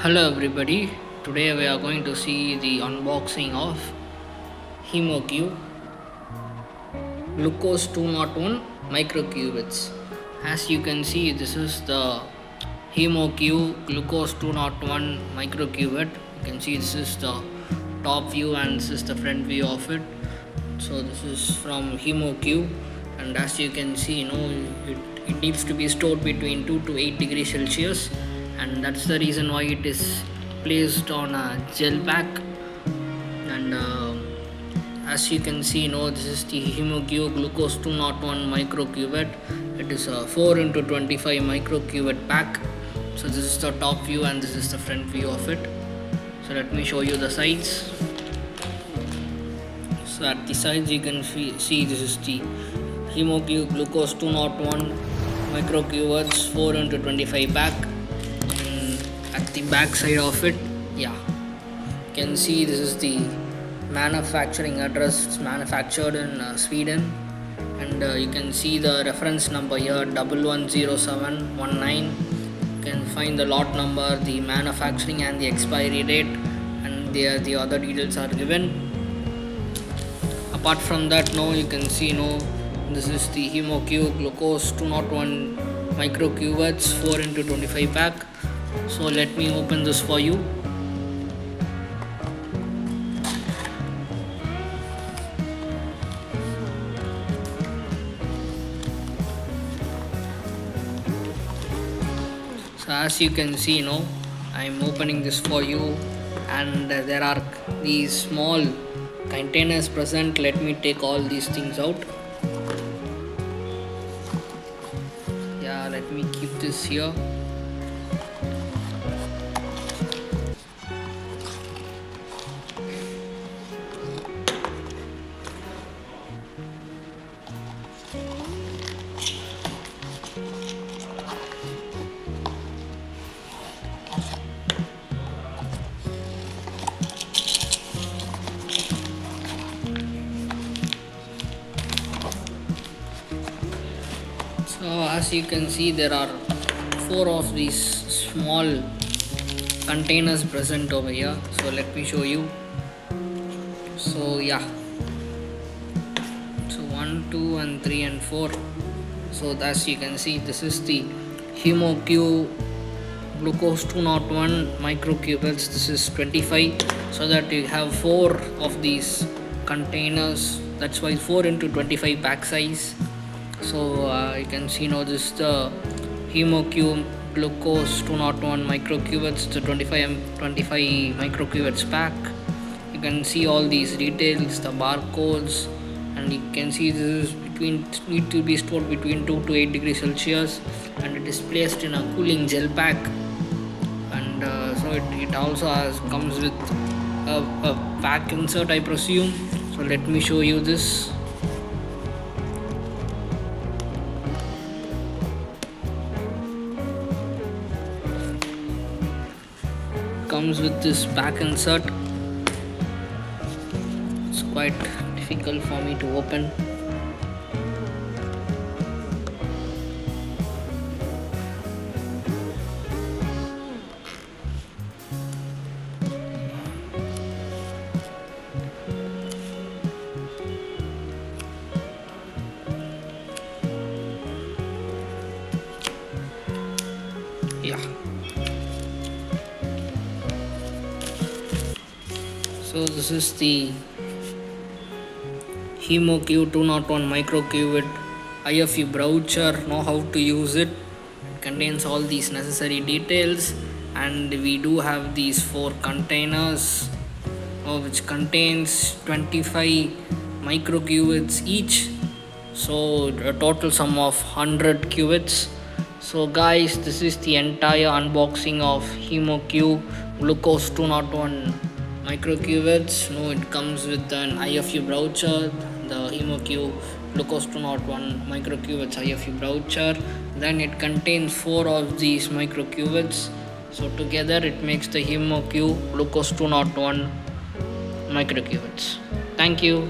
Hello everybody, today we are going to see the unboxing of HemoCue Glucose 201 Microcuvettes. As you can see, this is the HemoCue Glucose 201 Microcuvette. You can see this is the top view and this is the front view of it. So this is from HemoCue, and as you can see, it needs to be stored between 2 to 8 degrees Celsius, and that's the reason why it is placed on a gel pack. And as you can see, this is the HemoCue Glucose 201 Microcuvette. It is a 4 into 25 microcuvette pack. So this is the top view and this is the front view of it. So let me show you the sides. So at the sides you can see this is the HemoCue Glucose 201 Microcuvettes 4 into 25 pack. And at the back side of it, you can see this is the manufacturing address. It's manufactured in Sweden, and you can see the reference number here 110719. You can find the lot number, the manufacturing and the expiry date, and the other details are given. Apart from that, you can see this is the HemoCue Glucose 201 Microcuvettes 4 into 25 pack. So let me open this for you. So as you can see, I'm opening this for you, and there are these small containers present. Let me take all these things out. Let me keep this here. So as you can see, there are 4 of these small containers present over here. So let me show you. So so 1, 2 and 3 and 4. So as you can see, this is the HemoCue Glucose 201 Microcuvettes. This is 25, so that you have 4 of these containers. That's why 4 into 25 pack size. So you can see this is the HemoCue Glucose 201 Microcuvettes. It's a 25 microcuvettes pack. You can see all these details, the barcodes, and you can see this is need to be stored between 2 to 8 degrees Celsius, and it is placed in a cooling gel pack. And so it also comes with a pack insert, I presume. So let me show you this. Comes with this pack insert. It's quite difficult for me to open. So this is the HemoCue 201 Microcuvette IFU brochure. Know how to use it. It contains all these necessary details, and we do have these 4 containers, which contains 25 microcuvettes each. So a total sum of 100 cuvettes. So guys, this is the entire unboxing of HemoCue Glucose 201 Microcuvettes. It comes with an IFU brochure, the HemoCue Glucose 201 Microcuvettes IFU brochure. Then it contains 4 of these microcuvettes. So together it makes the HemoCue Glucose 201 Microcuvettes. Thank you.